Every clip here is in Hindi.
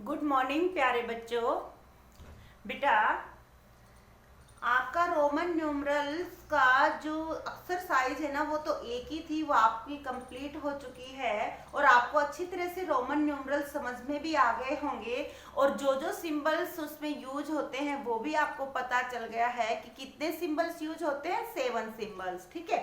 गुड मॉर्निंग प्यारे बच्चों। बेटा, आपका रोमन न्यूमरल्स का जो एक्सरसाइज है ना, वो तो एक ही थी, वो आपकी कंप्लीट हो चुकी है और आपको अच्छी तरह से रोमन न्यूमरल्स समझ में भी आ गए होंगे। और जो जो सिंबल्स उसमें यूज होते हैं वो भी आपको पता चल गया है कि कितने सिंबल्स यूज होते हैं, 7 सिंबल्स। ठीक है,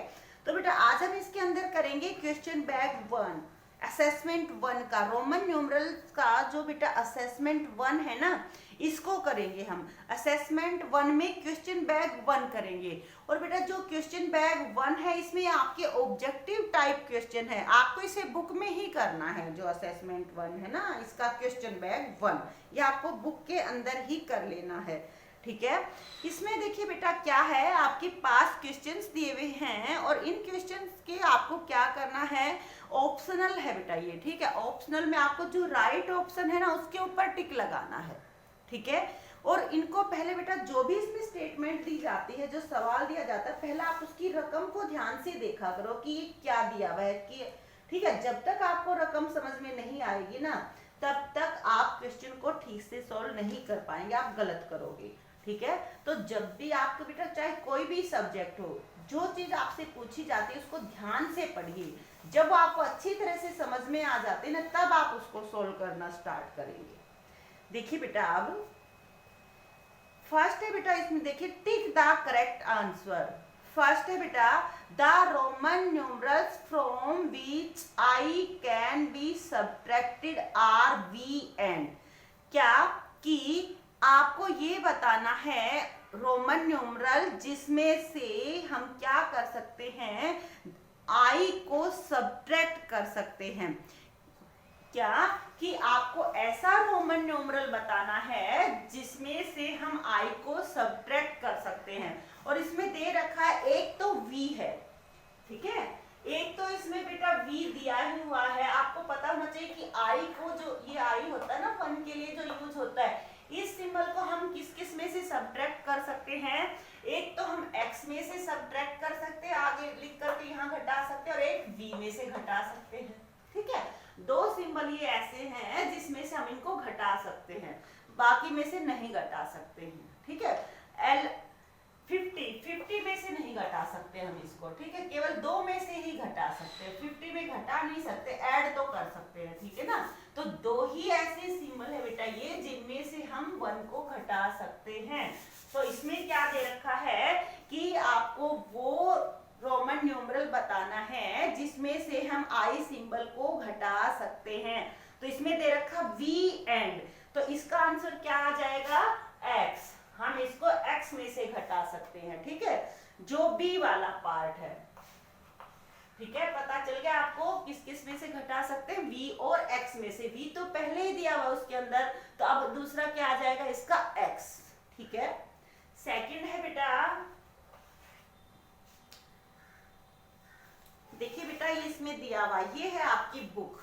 तो बेटा आज हम इसके अंदर करेंगे क्वेश्चन बैंक 1, असेसमेंट 1 का, रोमन न्यूमरल्स का जो बेटा असेसमेंट 1 है ना, इसको करेंगे हम। असेसमेंट 1 में क्वेश्चन बैंक 1 करेंगे। और बेटा जो क्वेश्चन बैंक 1 है, इसमें आपके ऑब्जेक्टिव टाइप क्वेश्चन है, आपको इसे बुक में ही करना है। जो असेसमेंट 1 है ना, इसका क्वेश्चन बैंक 1 ये आपको बुक के अंदर ही कर लेना है। ठीक है, इसमें देखिए बेटा क्या है, आपके पास क्वेश्चंस दिए हुए हैं और इन क्वेश्चंस के आपको क्या करना है, ऑप्शनल है बेटा ये। ठीक है, ऑप्शनल में आपको जो राइट ऑप्शन है ना, उसके ऊपर टिक लगाना है। ठीक है, और इनको पहले बेटा जो भी इसमें स्टेटमेंट दी जाती है, जो सवाल दिया जाता है, पहले आप उसकी रकम को ध्यान से देखा करो कि ये क्या दिया हुआ है कि ठीक है। जब तक आपको रकम समझ में नहीं आएगी ना, तब तक आप क्वेश्चन को ठीक से सॉल्व नहीं कर पाएंगे, आप गलत करोगे। ठीक है, तो जब भी आपको बेटा चाहे कोई भी सब्जेक्ट हो, जो चीज आपसे पूछी जाती है उसको ध्यान से पढ़िए। जब वो आपको अच्छी तरह से समझ में आ जाते हैं ना, तब आप उसको सॉल्व करना स्टार्ट करेंगे। देखिए बेटा, अब फर्स्ट है बेटा, इसमें देखिए tick the correct answer. First है बेटा, the Roman numerals from which I can be subtracted are V and. क्या कि आपको ये बताना है रोमन न्यूमरल जिसमें से हम क्या कर सकते हैं, आई को सब्ट्रैक्ट कर सकते हैं। क्या कि आपको ऐसा रोमन न्यूमरल बताना है जिसमें से हम आई को सब्ट्रैक्ट कर सकते हैं। और इसमें दे रखा है, एक तो v है, ठीक है, एक तो इसमें बेटा v दिया ही हुआ है। आपको पता होना चाहिए कि आई को, जो ये आई होता है ना 1 के लिए जो यूज होता है, इस सिंबल को हम किस किस में से सब्ट्रैक्ट कर सकते हैं। एक तो हम x में से सब्ट्रैक्ट कर सकते हैं, आगे लिख करके यहाँ घटा सकते हैं, और एक v में से घटा सकते हैं। ठीक है, दो सिंबल ये ऐसे हैं जिसमें से हम इनको घटा सकते हैं, बाकी में से नहीं घटा सकते हैं। ठीक है, L 50 में से नहीं घटा सकते हम इसको। ठीक है, केवल 2 में से ही घटा सकते हैं, 50 में घटा नहीं सकते, ऐड तो कर सकते हैं। ठीक है ना, तो 2 ही ऐसे सिंबल है बेटा ये जिनमें से हम 1 को घटा सकते हैं। तो इसमें क्या दे रखा है कि आपको वो रोमन न्यूमरल बताना है जिसमें से हम आई सिंबल को घटा सकते हैं। तो इसमें दे रखा v एंड, तो इसका आंसर क्या आ जाएगा, x। हम इसको x में से घटा सकते हैं। ठीक है, जो b वाला पार्ट है। ठीक है, पता चल गया आपको किस किस में से घटा सकते हैं, v और x में से। v तो पहले ही दिया हुआ उसके अंदर, तो अब दूसरा क्या आ जाएगा इसका x। ठीक है, सेकंड है बेटा, देखिए बेटा ये इसमें दिया हुआ, ये है आपकी बुक।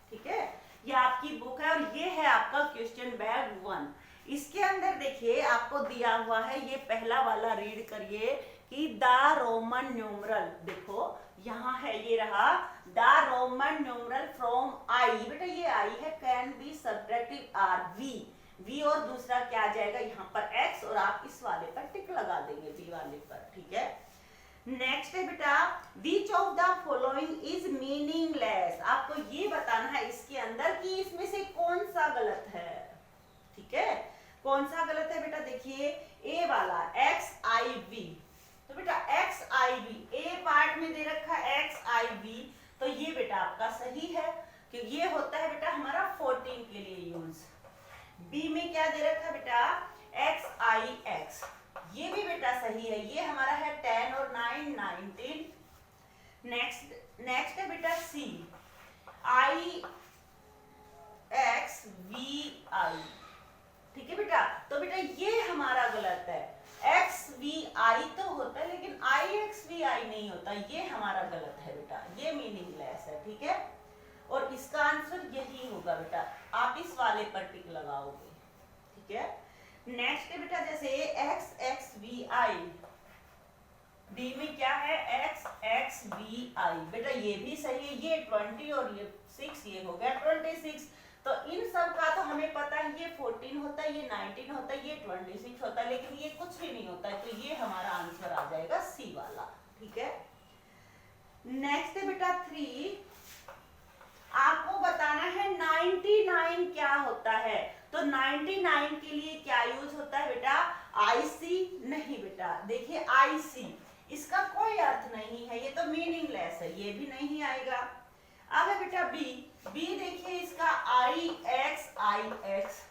ठीक है, ये आपकी बुक है और ये है आपका क्वेश्चन बैंक 1। इसके अंदर देखिए आपको दिया हुआ है, ये पहला वाला रीड करिए कि द रोमन न्यूमरल, देखो यहाँ है, ये रहा the Roman numeral from I. बेटा ये आई है, can be subtracted are V और दूसरा क्या आ जाएगा यहाँ पर x, और आप इस वाले पर टिक लगा देंगे, v वाले पर। ठीक है, नेक्स्ट है बेटा, which of the following is meaningless. आपको ये बताना है इसके अंदर कि इसमें से कौन सा गलत है। ठीक है, कौन सा गलत है बेटा, देखिए ए वाला XIV। तो बेटा XIV ए पार्ट में दे रखा XIV, तो ये बेटा आपका सही है क्योंकि ये होता है बेटा हमारा 14 के लिए यूज। बी में क्या दे रखा बेटा XIX, ये भी बेटा सही है, ये हमारा है 10 और 9 19। नेक्स्ट है बेटा C IXVI। ठीक है बेटा, तो बेटा ये हमारा गलत है। XVI तो होता है लेकिन IXVI नहीं होता, ये हमारा गलत है बेटा, ये मीनिंगलेस है। ठीक है, और इसका आंसर यही होगा बेटा, आप इस वाले पर टिक लगाओगे। ठीक है, नेक्स्ट है बेटा जैसे XXVI, डी में क्या है XXVI, बेटा ये भी सही है, ये 20 और ये 6, ये हो गया 26। तो इन सब का तो हमें पता है ये 14 होता है, ये 19 होता है, ये 26 होता है, लेकिन ये कुछ भी नहीं होता है, तो ये हमारा आंसर आ जाएगा सी वाला। ठीक है, नेक्स्ट है बेटा 3, आपको बताना है 99 क्या होता है। तो 99 के लिए क्या यूज होता है बेटा, आईसी नहीं बेटा, देखिए आईसी इसका कोई अर्थ नहीं है, ये तो मीनिंगलेस है, ये भी नहीं आएगा। अब है बेटा बी, बी देखिए इसका आई एक्स,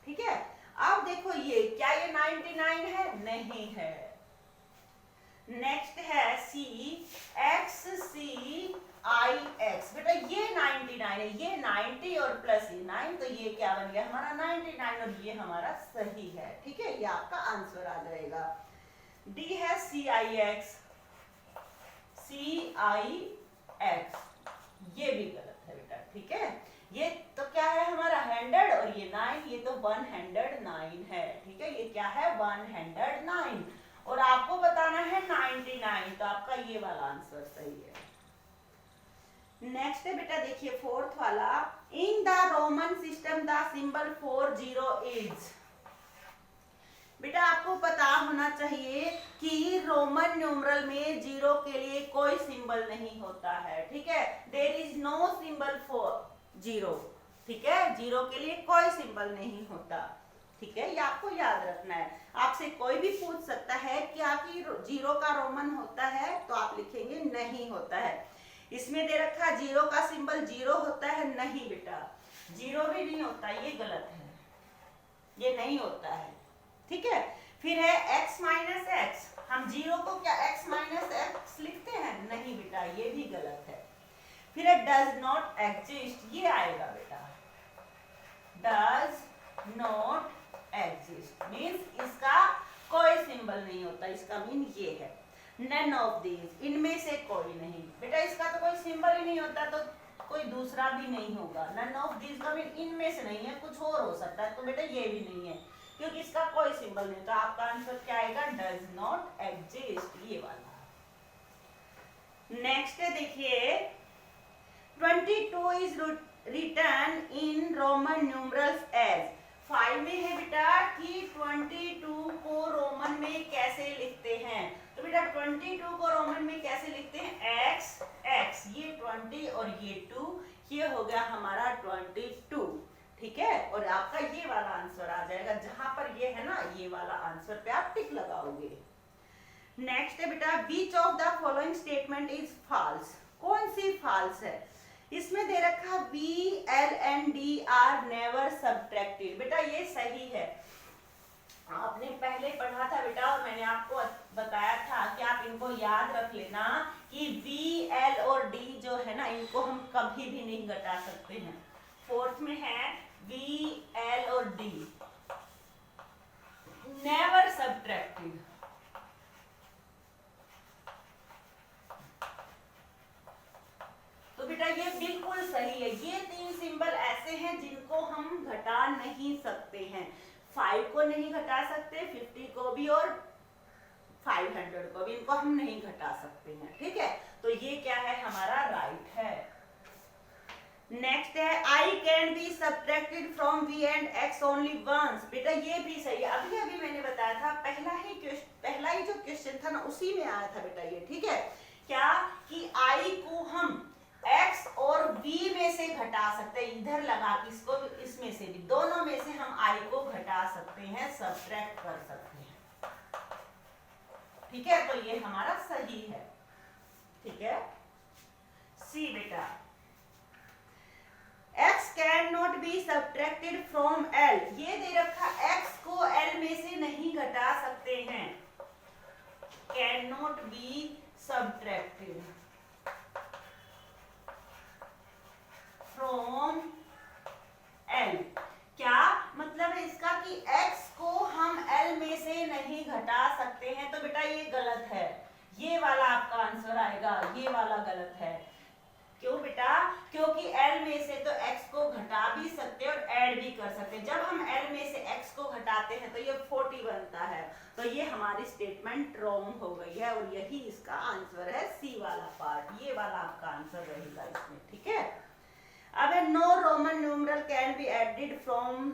ठीक है। अब देखो ये क्या ये 99 है, नहीं है। नेक्स्ट है सी, एक्स सी आई एक्स, बेटा ये 99 है, ये 90 और प्लस ये 9, तो ये क्या बन गया हमारा 99 और ये हमारा सही है। ठीक है, ये आपका आंसर आ जाएगा। डी है सी आई एक्स, ये भी गलत है बेटा। ठीक है, ये तो क्या है हमारा 100 और ये 9, ये तो 109 है। ठीक है, ये क्या है 109 और आपको बताना है 99, तो आपका ये वाला आंसर सही है। नेक्स्ट है बेटा देखिए 4th वाला, in the Roman system the symbol for 0 is. बेटा आपको पता होना चाहिए कि रोमन न्यूमरल में 0 के लिए कोई सिंबल नहीं होता है। ठीक है, there is no symbol for 0। ठीक है, 0 के लिए कोई सिंबल नहीं होता। ठीक है, ये आपको याद रखना है। आपसे कोई भी पूछ सकता है कि आपकी 0 का रोमन होता है, तो आप लिखेंगे नहीं होता है। इसमें दे रखा 0 का सिंबल 0 होता है, नहीं बेटा 0 भी नहीं होता, ये गलत है, ये नहीं होता है। ठीक है, फिर है x माइनस एक्स, हम 0 को क्या x माइनस एक्स लिखते हैं, नहीं बेटा ये भी गलत है। फिर है डज नॉट एग्जिस्ट, ये आएगा बेटा, डज नॉट एग्जिस्ट मीन्स इसका कोई सिंबल नहीं होता, इसका मीन ये है। नन ऑफ दीज, इनमें से कोई नहीं, बेटा इसका तो कोई सिंबल ही नहीं होता, तो कोई दूसरा भी नहीं होगा। नन ऑफ दीज का मीन इनमें से नहीं है, कुछ और हो सकता है, तो बेटा ये भी नहीं है क्योंकि इसका कोई सिंबल नहीं। तो आपका आंसर क्या आएगा, डज नॉट एग्जिस्ट, ये वाला। नेक्स्ट है देखिए 22 is written in Roman numerals as. 5 में है बेटा कि 22 को रोमन में कैसे लिखते हैं। तो बेटा 22 को रोमन में कैसे लिखते हैं, एक्स एक्स, ये 20 और ये 2, ये हो गया हमारा 22। ठीक है, और आपका ये वाला आंसर आ जाएगा, जहां पर ये है ना ये वाला आंसर पे आप टिक लगाओगे। नेक्स्ट है बेटा which of the following statement is false. कौन सी फॉल्स है, इसमें दे रखा V L and D are never subtracted, बेटा ये सही है। आपने पहले पढ़ा था बेटा और मैंने आपको बताया था कि आप इनको याद रख लेना कि वी एल और डी जो है ना इनको हम कभी भी नहीं घटा सकते हैं। 4th में है वी एल और डी नेवर सब्ट्रैक्टेड। तो बेटा ये बिल्कुल सही है, ये 3 सिंबल ऐसे हैं जिनको हम घटा नहीं सकते हैं। 5 को नहीं घटा सकते, 50 को भी और 500 को भी, इनको हम नहीं घटा सकते हैं। ठीक है, तो ये क्या है हमारा राइट है। नेक्स्ट है I can be subtracted from V and X only once, बेटा ये भी सही है। अभी अभी मैंने बताया था, पहला ही जो क्वेश्चन था ना उसी में आया था बेटा ये। ठीक है, क्या कि I को हम X और V में से घटा सकते हैं, इधर लगा इसको इसमें से भी, दोनों में से हम I को घटा सकते हैं, सब्ट्रैक्ट कर सकते हैं। ठीक है, तो ये हमारा सही है। ठीक है, सी बेटा x can not be subtracted from l, ये दे रखा x को l में से नहीं घटा सकते हैं, can not be subtracted from l। क्या मतलब है इसका कि x को हम l में से नहीं घटा सकते हैं, तो बेटा ये गलत है, ये वाला आपका आंसर आएगा, ये वाला गलत है। क्यों बेटा, क्योंकि L में से तो x को घटा भी सकते हैं और ऐड भी कर सकते हैं। जब हम L में से x को घटाते हैं तो ये 40 बनता है, तो ये हमारी स्टेटमेंट रॉन्ग हो गई है और यही इसका आंसर है, सी वाला पार्ट, ये वाला आपका आंसर रहेगा इसमें। ठीक है, अब है no Roman numeral can be added from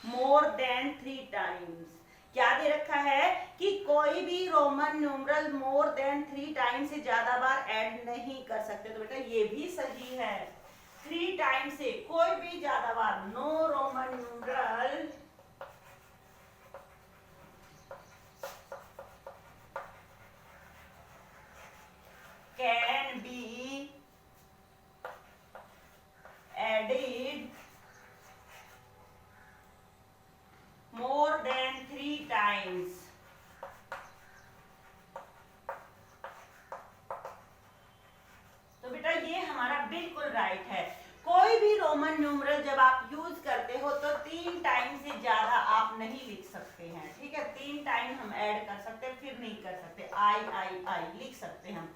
more than 3 times. क्या दे रखा है कि कोई भी Roman numeral more than 3 times से ज्यादा बार ऐड नहीं कर सकते। तो बेटा ये भी सही है, 3 टाइम से कोई भी ज्यादा बार no Roman numeral can be added more than 3 times। तो बेटा ये हमारा बिल्कुल राइट है। कोई भी रोमन न्यूमरल जब आप यूज करते हो तो 3 टाइम से ज्यादा आप नहीं लिख सकते हैं, ठीक है। 3 टाइम हम ऐड कर सकते हैं, फिर नहीं कर सकते। आई आई आई लिख सकते हैं हम,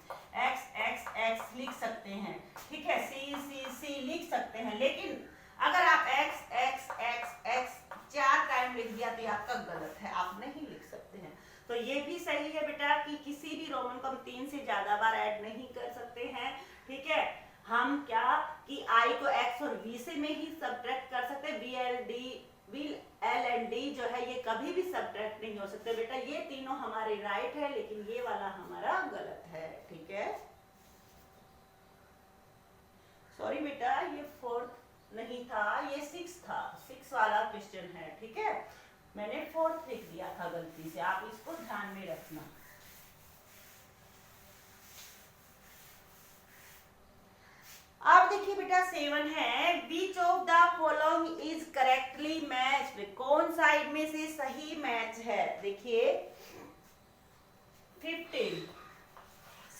एक्स एक्स एक्स लिख सकते हैं, ठीक है। सी सी सी लिख सकते हैं, लेकिन अगर आप x X X x 4 time लिख दिया तो आपका गलत है, आप नहीं लिख सकते हैं। तो ये भी सही है बेटा कि किसी भी रोमन को हम 3 से ज्यादा बार ऐड नहीं कर सकते हैं, ठीक है। हम क्या कि आई को एक्स और वी से में ही सब्ट्रैक्ट कर सकते हैं। वी एल एंड डी जो है ये कभी भी सब्ट्रैक्ट नहीं हो सकते। बेटा ये तीनों हमारे राइट है, लेकिन ये वाला हमारा गलत है, ठीक है। सॉरी बेटा ये 4th नहीं था, ये 6 था, 6 वाला क्वेश्चन है, ठीक है। मैंने 4th लिख दिया था गलती से, आप इसको ध्यान में रखना। अब देखिए बेटा 7 है, which of the following is correctly matched. कौन सा इनमें से सही मैच है? देखिए 15,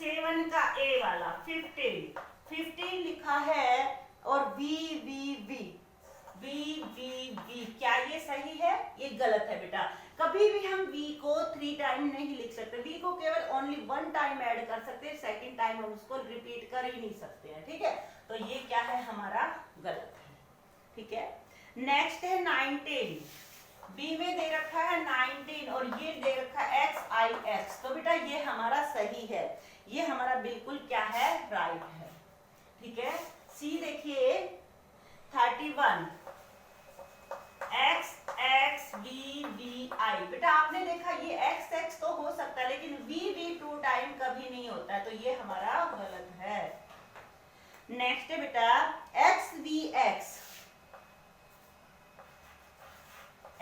7 का ए वाला 15 लिखा है और V V V V V V, क्या ये सही है? ये गलत है बेटा। कभी भी हम v को 3 टाइम नहीं लिख सकते, v को केवल ओनली 1 टाइम ऐड कर सकते हैं, सेकंड टाइम हम उसको रिपीट कर ही नहीं सकते हैं, ठीक है। तो ये क्या है हमारा गलत है, ठीक है। नेक्स्ट है 19, b में दे रखा है 19 और ये दे रखा है एक्स आई एक्स। तो बेटा ये हमारा सही है, ये हमारा बिल्कुल क्या है राइट है, ठीक है। सी देखिए 31 एक्स एक्स वी वी आई। बेटा आपने देखा ये एक्स एक्स तो हो सकता है, लेकिन वी वी 2 टाइम कभी नहीं होता है, तो ये हमारा गलत है। नेक्स्ट है बेटा X V X,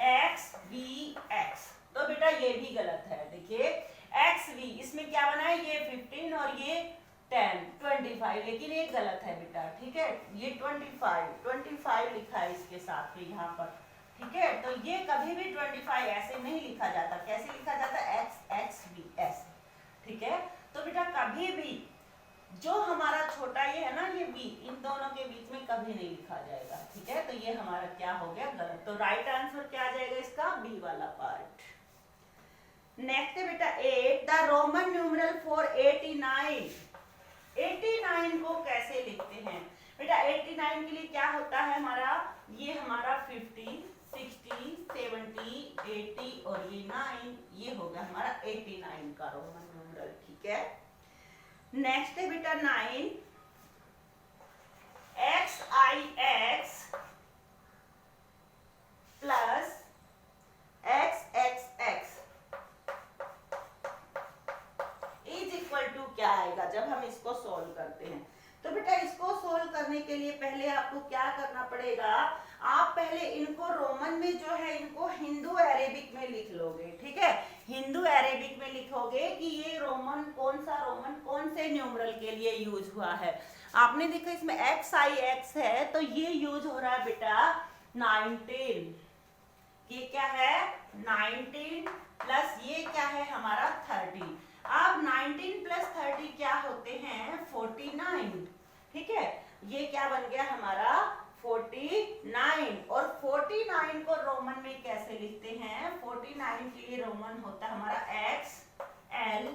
X V X. तो बेटा ये भी गलत है। देखिए एक्स वी, इसमें क्या बना है? ये 15 और ये 10 25, लेकिन ये गलत है बेटा, ठीक है। ये 25 लिखा है इसके साथ में यहाँ पर, ठीक है। तो ये कभी भी 25 ऐसे नहीं लिखा जाता। कैसे लिखा जाता है? एक्स एक्स वी एस, ठीक है। तो बेटा कभी भी जो हमारा छोटा ये है ना, ये v, इन दोनों के बीच में कभी नहीं लिखा जाएगा, ठीक है। तो ये हमारा क्या हो गया? गलत। तो राइट आंसर क्या आ जाएगा इसका? बी वाला पार्ट। नेक्स्ट है बेटा 8, द रोमन न्यूमरल फॉर 89। 89 को कैसे लिखते हैं बेटा? 89 के लिए क्या होता है हमारा? ये हमारा 50 60 70 80 और ये 9, ये हो गया हमारा 89 का रोमन न्यूमरल, ठीक है। नेक्स्ट है बेटा 9, X I X plus X X X is equal to क्या आएगा जब हम इसको सोल्व करते हैं? तो बेटा इसको सोल्व करने के लिए पहले आपको क्या करना पड़ेगा? आप पहले इनको रोमन में जो है इनको हिंदू अरेबिक में लिख लोगे, ठीक है। हिंदू अरेबिक में लिखोगे कि ये रोमन कौन सा रोमन कौन से न्यूमरल के लिए यूज हुआ है। आपने देखा इसमें एक्स आई एक्स है, तो ये यूज हो रहा है बेटा 19। ये क्या है? 19 प्लस ये क्या है हमारा 30। अब 19 प्लस 30 क्या होते हैं? 49, ठीक है। ये क्या बन गया हमारा? 49। और 49 को रोमन में कैसे लिखते हैं? 49 के लिए रोमन होता है हमारा एक्स एल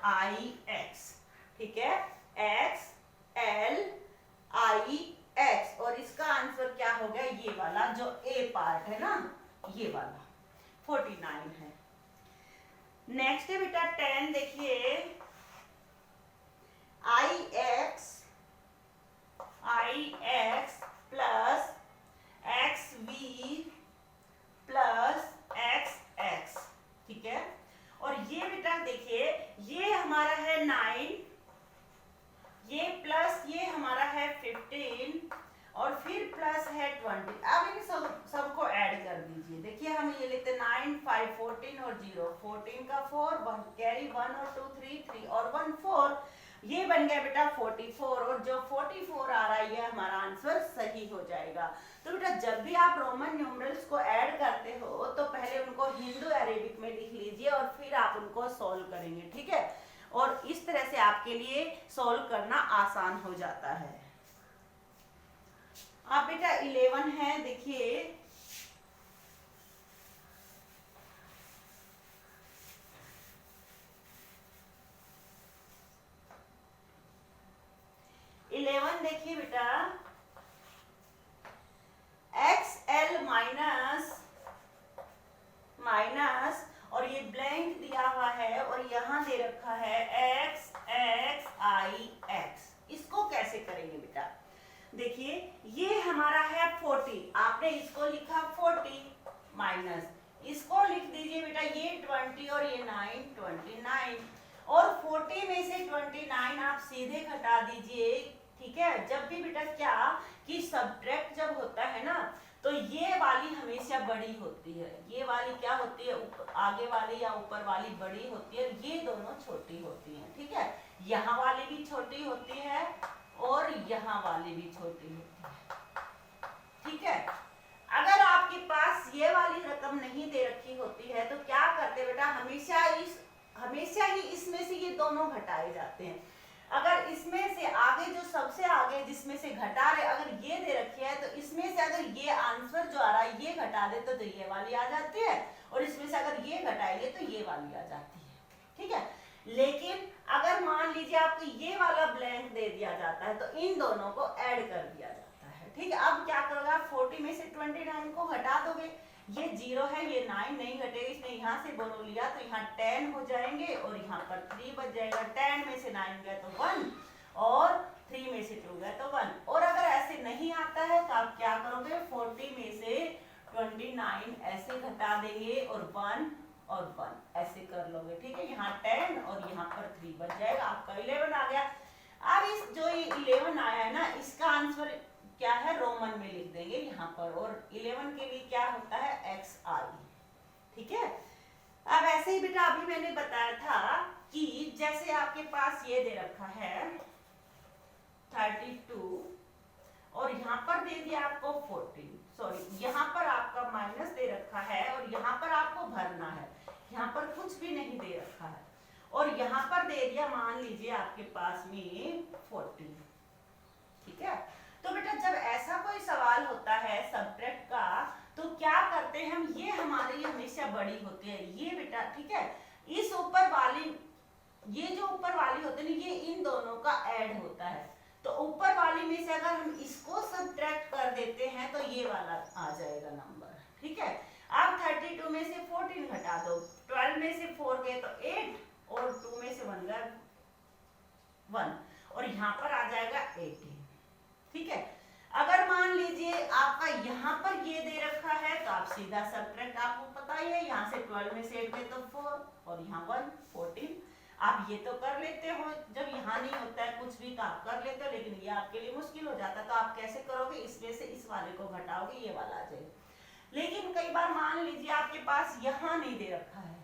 आई एक्स, ठीक है। एक्स एल आई एक्स, और इसका आंसर क्या हो गया? ये वाला जो ए पार्ट है ना, ये वाला 49 है। नेक्स्ट है बेटा 10, देखिए I X I X plus X V plus X X, ठीक है। और ये बेटा देखिए ये हमारा है 9, ये प्लस ये हमारा है 15 और फिर प्लस है 20। अब इन सबको ऐड कर दीजिए। देखिए हम ये लिखते हैं 9 5 14 और 0, 14 का 4 1 कैरी 1 और 2 3 3 और 1 4, ये बन गया बेटा 44। और जो 44 आ रहा है ये हमारा आंसर सही हो जाएगा। तो बेटा जब भी आप रोमन न्यूमरल्स को ऐड करते हो तो पहले उनको हिंदू अरेबिक में लिख लीजिए और फिर आप उनको सॉल्व करेंगे, ठीक है। और इस तरह से आपके लिए सॉल्व करना आसान हो जाता है। आप बेटा 11 है, देखिए 11 देखिए बेटा XL माइनस माइनस और ये ब्लैंक दिया हुआ है और यहाँ दे रखा है X X I X। इसको कैसे करेंगे बेटा? देखिए ये हमारा है 40, आपने इसको लिखा 40 माइनस इसको लिख दीजिए बेटा ये 20 और ये 9 29 और 40 में से 29 आप सीधे घटा दीजिए, ठीक है। जब भी बेटा क्या कि सब्ट्रैक्ट जब होता है ना तो ये वाली हमेशा बड़ी होती है, ये वाली क्या होती है आगे वाली या ऊपर वाली बड़ी होती है, ये दोनों छोटी होती हैं, ठीक है। यहाँ वाली भी छोटी होती है और यहाँ वाली भी छोटी होती है, ठीक है। अगर आपके पास ये वाली रकम नहीं दे रखी होती है तो क्या करते बेटा हमेशा ही इसमें से ये दोनों घटाए जाते हैं। अगर इसमें से आगे जो सबसे आगे जिसमें से घटा रहे अगर ये दे रखी है तो इसमें से अगर ये आंसर जो आ रहा है ये घटा दे तो ये वाली आ जाती है और इसमें से अगर ये घटाएंगे तो ये वाली आ जाती है, ठीक है। लेकिन अगर मान लीजिए आपको ये वाला ब्लैंक दे दिया जाता है तो इन दोनों को ऐड कर दिया जाता है, ठीक है। अब क्या करोगे 40 में से 29 को हटा दोगे, ये 0 है ये 9 नहीं घटेगा, इसने यहाँ से बोलो लिया तो यहाँ 10 हो जाएंगे और यहाँ पर 3 बच जाएगा। 10 में से 9 गया तो 1 और 3 में से 2 गया तो 1। और अगर ऐसे नहीं आता है तो आप क्या करोगे 40 में से 29 ऐसे घटा देंगे और 1 और 1 ऐसे कर लोगे, ठीक है। यहाँ 10 और यहाँ पर 3 बच जाएगा, आपका 11 आ गया। अब इस जो 11 आया है ना इसका आंसर क्या है रोमन में लिख देंगे यहाँ पर और 11 के लिए क्या होता है XI, ठीक है। अब ऐसे ही बेटा अभी मैंने बताया था कि जैसे आपके पास ये दे रखा है 32 और यहाँ पर दे दिया आपको 14, सॉरी यहाँ पर आपका माइनस दे रखा है और यहाँ पर आपको भरना है, यहाँ पर कुछ भी नहीं दे रखा है और यहाँ पर दे दिया मान लीजिए आपके पास में 14, ठीक है। तो बेटा जब ऐसा कोई सवाल होता है सब्ट्रैक्ट का तो क्या करते हैं हम, ये हमारे लिए हमेशा बड़ी होती है ये बेटा, ठीक है। इस ऊपर वाली ये जो ऊपर वाली होती है ये इन दोनों का ऐड होता है तो ऊपर वाली में से अगर हम इसको सब्ट्रैक्ट कर देते हैं तो ये वाला आ जाएगा नंबर, ठीक है। अब 32 में से 14 घटा दो, 12 में से 4 गए तो 8 और 2 में से 1 गया 1 और यहाँ पर आ जाएगा 18, ठीक है। अगर मान लीजिए आपका यहाँ पर ये दे रखा है तो आप सीधा सब्ट्रैक्ट आपको पता ही है, यहाँ से 12 में से 8 गए तो 4 और यहाँ 1 14। आप ये तो कर लेते हो, जब यहाँ नहीं होता है कुछ भी तो आप कर लेते हो, लेकिन ये आपके लिए मुश्किल हो जाता है तो आप कैसे करोगे इसमें से इस वाले को घटाओगे ये वाला आ जाएगा। लेकिन कई बार मान लीजिए आपके पास यहाँ नहीं दे रखा है,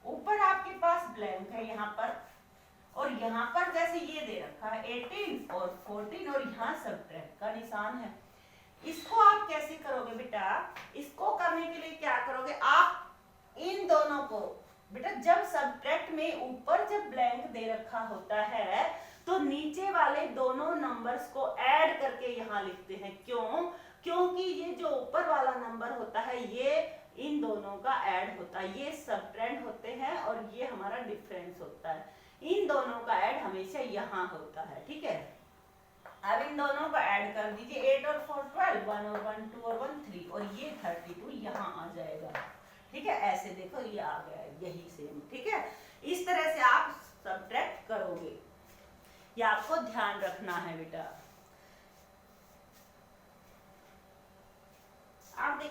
ऊपर आपके पास ब्लैंक है यहाँ पर और यहाँ पर जैसे ये दे रखा है 18 और 14 और यहाँ सब्ट्रैक्ट का निशान है, इसको आप कैसे करोगे बेटा? इसको करने के लिए क्या करोगे आप इन दोनों को बेटा जब सब्ट्रैक्ट में ऊपर जब ब्लैंक दे रखा होता है तो नीचे वाले दोनों नंबर्स को ऐड करके यहाँ लिखते हैं। क्यों? क्योंकि ये जो ऊपर वाला नंबर होता है ये इन दोनों का ऐड होता है, ये सब्ट्रैक्ट होते हैं और ये हमारा डिफरेंस होता है, इन दोनों का ऐड हमेशा यहाँ होता है, ठीक है। अब इन दोनों को ऐड कर दीजिए 8 और 4 12, 1 और 1 2 और 1 3 और ये 32 यहाँ आ जाएगा, ठीक है। ऐसे देखो ये आ गया यही सेम, ठीक है। इस तरह से आप सब्ट्रैक्ट करोगे, ये आपको ध्यान रखना है बेटा।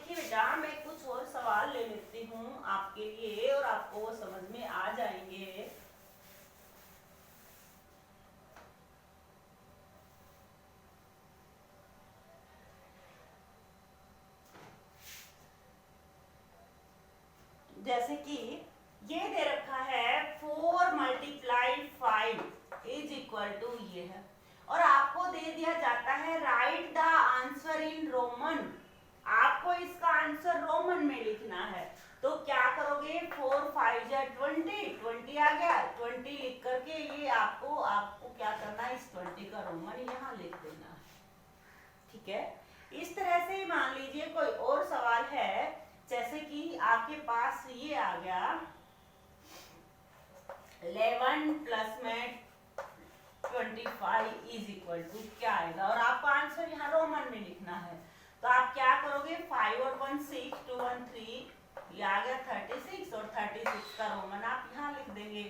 देखिए बेटा, मैं कुछ और सवाल ले लेती हूँ आपके लिए और आपको वो समझ में आ जाएंगे। जैसे कि ये दे रखा है 4 × 5 इज इक्वल टू ये है, और आपको दे दिया जाता है right the answer in Roman. आपको इसका आंसर रोमन में लिखना है, तो क्या करोगे? 4 5 जा 20 आ गया, 20 लिख करके ये आपको क्या करना है? इस 20 का रोमन यहाँ लिख देना है। ठीक है, इस तरह से मान लीजिए कोई और सवाल है, जैसे कि आपके पास ये आ गया 11 प्लस में 25 इज इक्वल टू क्या आएगा, और आपको आंसर यहाँ रोमन में लिखना है। तो आप क्या करोगे? 5 और 1 6, 2 1 3, ये आ गया 36, और 36 का रोमन आप यहाँ लिख देंगे।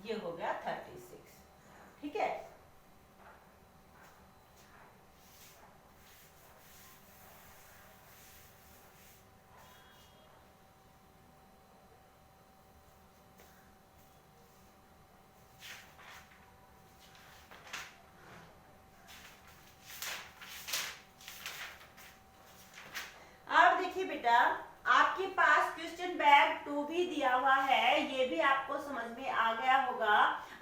ये हो गया 36। ठीक है, बेटा आपके पास क्वेश्चन बैंक 2 भी दिया हुआ है, ये भी आपको समझ में आ गया होगा।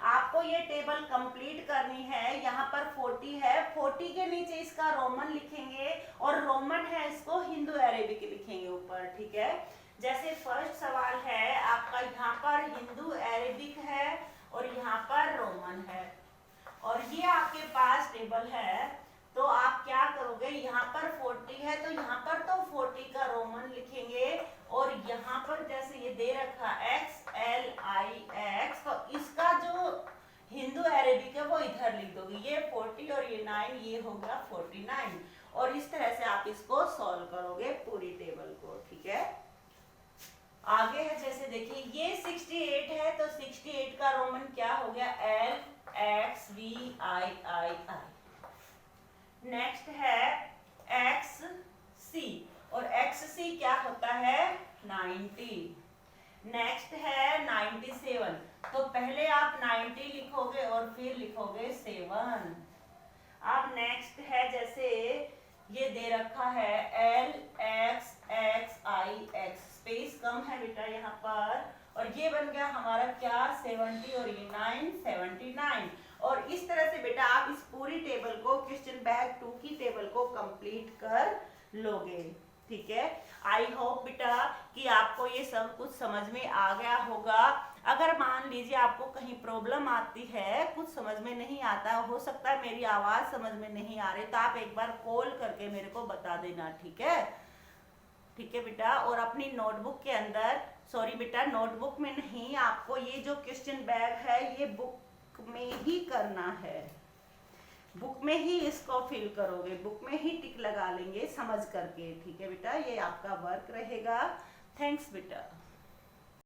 आपको ये टेबल कंप्लीट करनी है। यहाँ पर 40 है, 40 के नीचे इसका रोमन लिखेंगे, और रोमन है इसको हिंदू अरेबिक लिखेंगे ऊपर। ठीक है, जैसे फर्स्ट सवाल है आपका, यहाँ पर हिंदू अरेबिक है और यहाँ पर रोमन है, और ये आपके पास टेबल है। तो आप क्या करोगे? यहाँ पर 40 है तो यहाँ पर तो 40 का रोमन लिखेंगे, और यहाँ पर जैसे ये दे रखा XLIX, तो इसका जो हिंदू अरेबिक है वो इधर लिख दोगे। ये 40 और ये 9, ये होगा 49, और इस तरह से आप इसको सॉल्व करोगे पूरी टेबल को। ठीक है, आगे है जैसे देखिए ये 68 है, तो 68 का रोमन क्या हो गया? LXVIII। नेक्स्ट है XC, और XC क्या होता है? 90। नेक्स्ट है 97, तो पहले आप 90 लिखोगे और फिर लिखोगे 7। अब नेक्स्ट है जैसे ये दे रखा है LXXIX, स्पेस कम है बेटा यहाँ पर, और ये बन गया हमारा क्या? 70, और ये 9 79। और इस तरह से बेटा आप इस पूरी टेबल को, क्वेश्चन बैंक 2 की टेबल को कंप्लीट कर लोगे। ठीक है, आई होप बेटा कि आपको ये सब कुछ समझ में आ गया होगा। अगर मान लीजिए आपको कहीं प्रॉब्लम आती है, कुछ समझ में नहीं आता, हो सकता है मेरी आवाज समझ में नहीं आ रही, तो आप एक बार कॉल करके मेरे को बता देना। ठीक है, ठीक है बेटा। और अपनी नोटबुक के अंदर, सॉरी बेटा नोटबुक में नहीं, आपको ये जो क्वेश्चन बैंक है ये बुक में ही करना है, बुक में ही इसको फिल करोगे, बुक में ही टिक लगा लेंगे समझ करके। ठीक है बेटा, ये आपका वर्क रहेगा। थैंक्स बेटा।